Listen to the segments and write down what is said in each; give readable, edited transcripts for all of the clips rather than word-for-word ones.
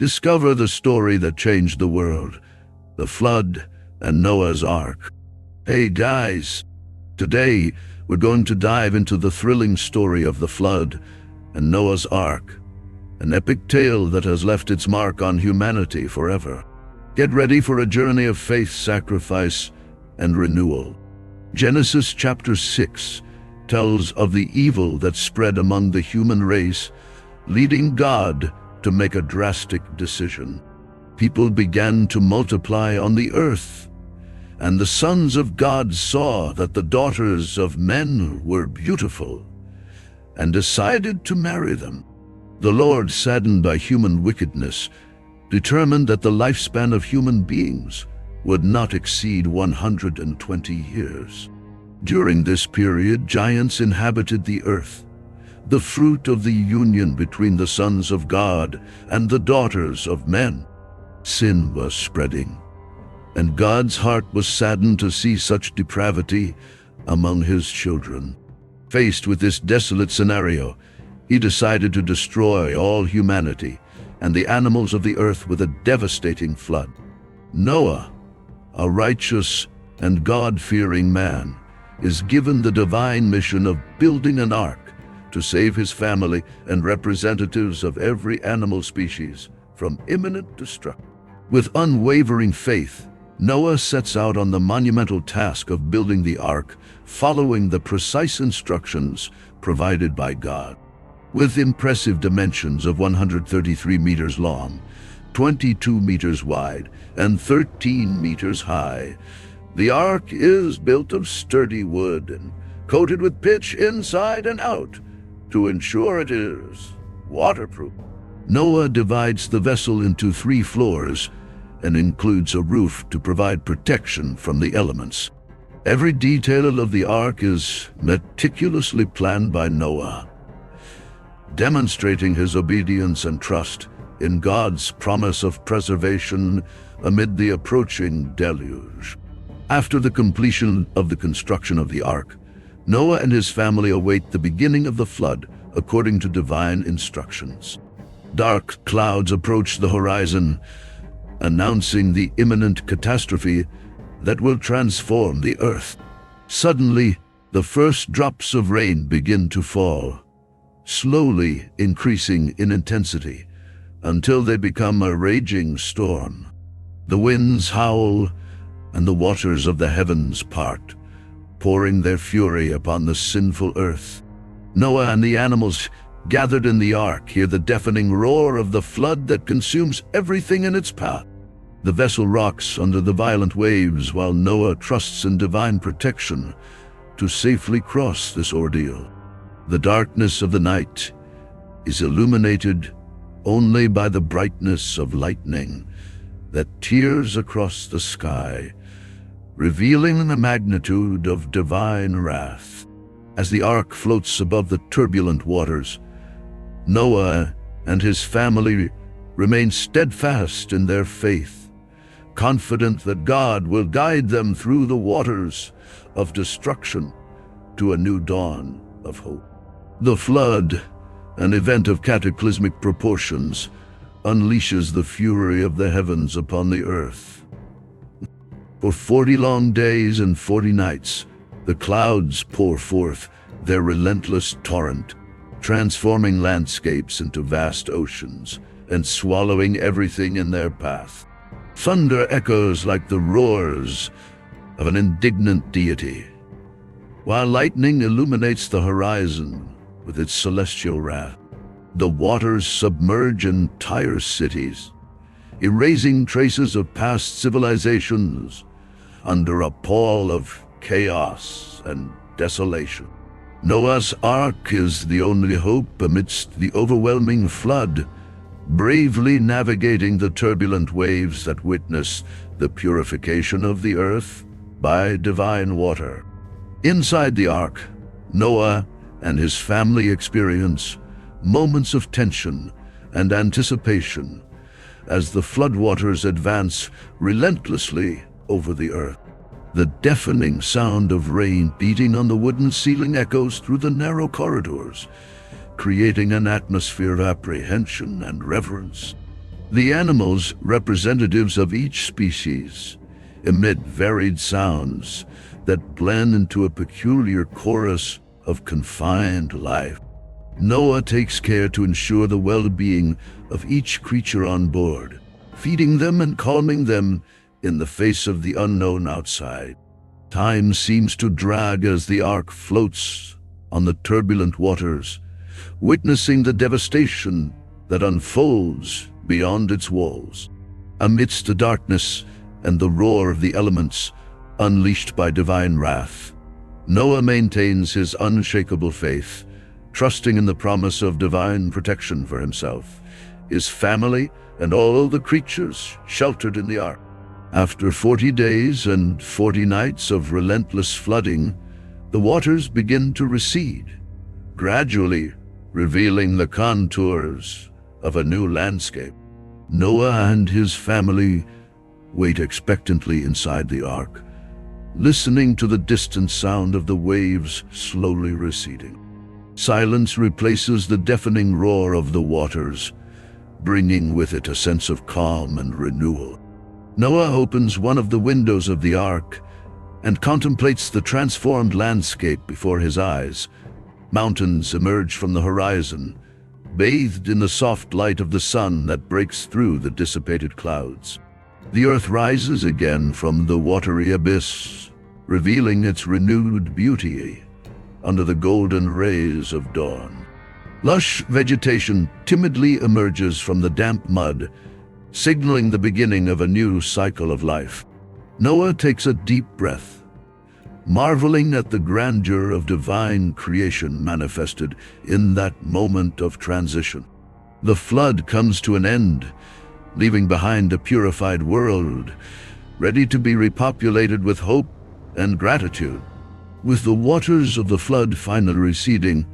Discover the story that changed the world, the flood and Noah's Ark. Hey guys, today we're going to dive into the thrilling story of the flood and Noah's Ark, an epic tale that has left its mark on humanity forever. Get ready for a journey of faith, sacrifice, and renewal. Genesis chapter 6 tells of the evil that spread among the human race, leading God to make a drastic decision. People began to multiply on the earth, and the sons of God saw that the daughters of men were beautiful and decided to marry them. The Lord, saddened by human wickedness, determined that the lifespan of human beings would not exceed 120 years. During this period, giants inhabited the earth, the fruit of the union between the sons of God and the daughters of men. Sin was spreading, and God's heart was saddened to see such depravity among his children. Faced with this desolate scenario, he decided to destroy all humanity and the animals of the earth with a devastating flood. Noah, a righteous and God-fearing man, is given the divine mission of building an ark to save his family and representatives of every animal species from imminent destruction. With unwavering faith, Noah sets out on the monumental task of building the ark, following the precise instructions provided by God. With impressive dimensions of 133 meters long, 22 meters wide, and 13 meters high, the ark is built of sturdy wood and coated with pitch inside and out to ensure it is waterproof. Noah divides the vessel into 3 floors and includes a roof to provide protection from the elements. Every detail of the ark is meticulously planned by Noah, demonstrating his obedience and trust in God's promise of preservation amid the approaching deluge. After the completion of the construction of the ark, Noah and his family await the beginning of the flood according to divine instructions. Dark clouds approach the horizon, announcing the imminent catastrophe that will transform the earth. Suddenly, the first drops of rain begin to fall, slowly increasing in intensity until they become a raging storm. The winds howl and the waters of the heavens part, pouring their fury upon the sinful earth. Noah and the animals gathered in the ark hear the deafening roar of the flood that consumes everything in its path. The vessel rocks under the violent waves while Noah trusts in divine protection to safely cross this ordeal. The darkness of the night is illuminated only by the brightness of lightning that tears across the sky, revealing the magnitude of divine wrath. As the ark floats above the turbulent waters, Noah and his family remain steadfast in their faith, confident that God will guide them through the waters of destruction to a new dawn of hope. The flood, an event of cataclysmic proportions, unleashes the fury of the heavens upon the earth. For 40 long days and 40 nights, the clouds pour forth their relentless torrent, transforming landscapes into vast oceans and swallowing everything in their path. Thunder echoes like the roars of an indignant deity, while lightning illuminates the horizon with its celestial wrath. The waters submerge entire cities, erasing traces of past civilizations under a pall of chaos and desolation. Noah's Ark is the only hope amidst the overwhelming flood, bravely navigating the turbulent waves that witness the purification of the earth by divine water. Inside the ark, Noah and his family experience moments of tension and anticipation as the floodwaters advance relentlessly over the earth. The deafening sound of rain beating on the wooden ceiling echoes through the narrow corridors, creating an atmosphere of apprehension and reverence. The animals, representatives of each species, emit varied sounds that blend into a peculiar chorus of confined life. Noah takes care to ensure the well-being of each creature on board, feeding them and calming them in the face of the unknown outside. Time seems to drag as the ark floats on the turbulent waters, witnessing the devastation that unfolds beyond its walls. Amidst the darkness and the roar of the elements unleashed by divine wrath, Noah maintains his unshakable faith, trusting in the promise of divine protection for himself, his family, and all the creatures sheltered in the ark. After 40 days and 40 nights of relentless flooding, the waters begin to recede, gradually revealing the contours of a new landscape. Noah and his family wait expectantly inside the ark, listening to the distant sound of the waves slowly receding. Silence replaces the deafening roar of the waters, bringing with it a sense of calm and renewal. Noah opens one of the windows of the ark and contemplates the transformed landscape before his eyes. Mountains emerge from the horizon, bathed in the soft light of the sun that breaks through the dissipated clouds. The earth rises again from the watery abyss, revealing its renewed beauty under the golden rays of dawn. Lush vegetation timidly emerges from the damp mud, signaling the beginning of a new cycle of life. Noah takes a deep breath, marveling at the grandeur of divine creation manifested in that moment of transition. The flood comes to an end, leaving behind a purified world, ready to be repopulated with hope and gratitude. With the waters of the flood finally receding,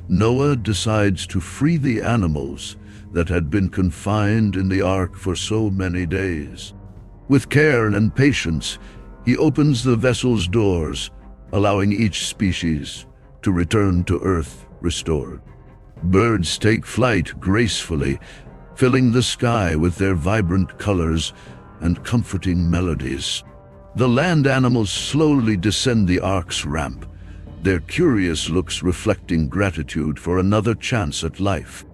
Noah decides to free the animals that had been confined in the ark for so many days. With care and patience, he opens the vessel's doors, allowing each species to return to earth restored. Birds take flight gracefully, filling the sky with their vibrant colors and comforting melodies. The land animals slowly descend the ark's ramp, their curious looks reflecting gratitude for another chance at life.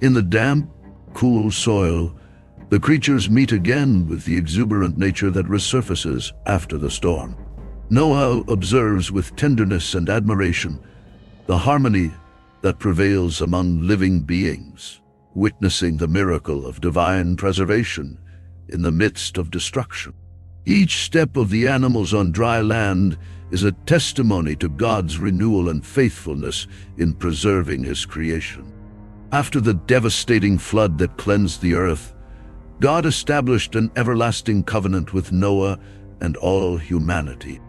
In the damp, cool soil, the creatures meet again with the exuberant nature that resurfaces after the storm. Noah observes with tenderness and admiration the harmony that prevails among living beings, witnessing the miracle of divine preservation in the midst of destruction. Each step of the animals on dry land is a testimony to God's renewal and faithfulness in preserving His creation. After the devastating flood that cleansed the earth, God established an everlasting covenant with Noah and all humanity.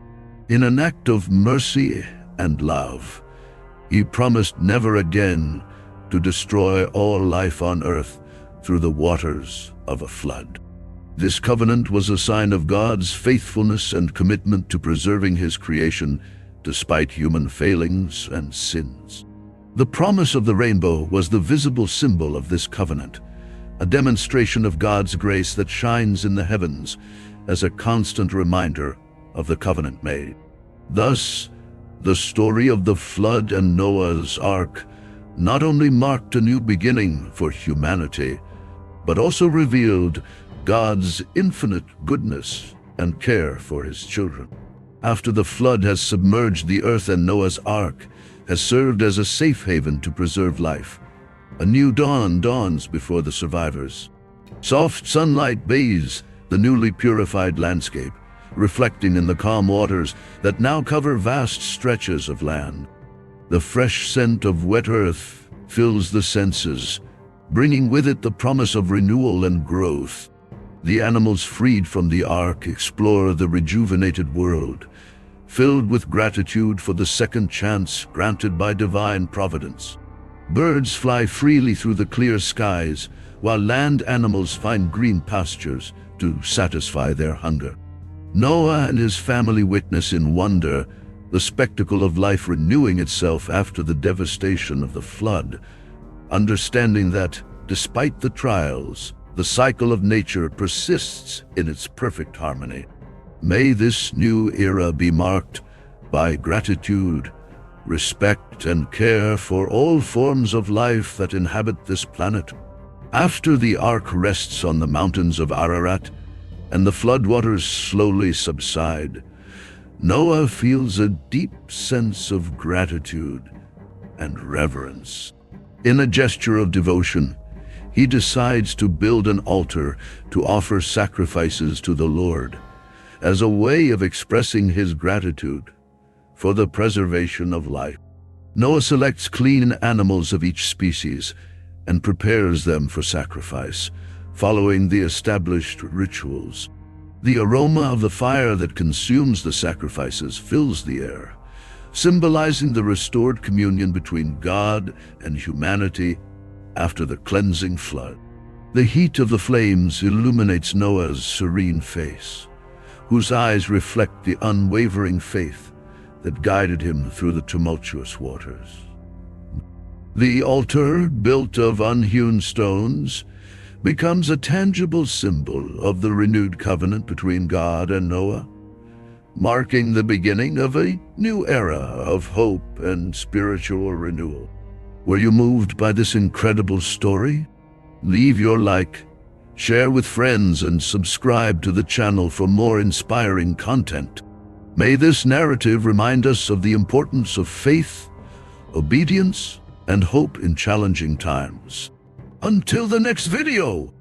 In an act of mercy and love, He promised never again to destroy all life on earth through the waters of a flood. This covenant was a sign of God's faithfulness and commitment to preserving His creation despite human failings and sins. The promise of the rainbow was the visible symbol of this covenant, a demonstration of God's grace that shines in the heavens as a constant reminder of the covenant made. Thus, the story of the flood and Noah's ark not only marked a new beginning for humanity, but also revealed God's infinite goodness and care for His children. After the flood has submerged the earth and Noah's ark has served as a safe haven to preserve life, a new dawn dawns before the survivors. Soft sunlight bathes the newly purified landscape, reflecting in the calm waters that now cover vast stretches of land. The fresh scent of wet earth fills the senses, bringing with it the promise of renewal and growth. The animals freed from the ark explore the rejuvenated world, filled with gratitude for the second chance granted by divine providence. Birds fly freely through the clear skies, while land animals find green pastures to satisfy their hunger. Noah and his family witness in wonder the spectacle of life renewing itself after the devastation of the flood, understanding that, despite the trials, The cycle of nature persists in its perfect harmony. May this new era be marked by gratitude, respect, and care for all forms of life that inhabit this planet. After the ark rests on the mountains of Ararat and the floodwaters slowly subside, Noah feels a deep sense of gratitude and reverence. In a gesture of devotion, he decides to build an altar to offer sacrifices to the Lord, as a way of expressing his gratitude for the preservation of life. Noah selects clean animals of each species and prepares them for sacrifice, following the established rituals. The aroma of the fire that consumes the sacrifices fills the air, symbolizing the restored communion between God and humanity after the cleansing flood. The heat of the flames illuminates Noah's serene face, whose eyes reflect the unwavering faith that guided him through the tumultuous waters. The altar, built of unhewn stones, becomes a tangible symbol of the renewed covenant between God and Noah, marking the beginning of a new era of hope and spiritual renewal. Were you moved by this incredible story? Leave your like, share with friends, and subscribe to the channel for more inspiring content. May this narrative remind us of the importance of faith, obedience, and hope in challenging times. Until the next video!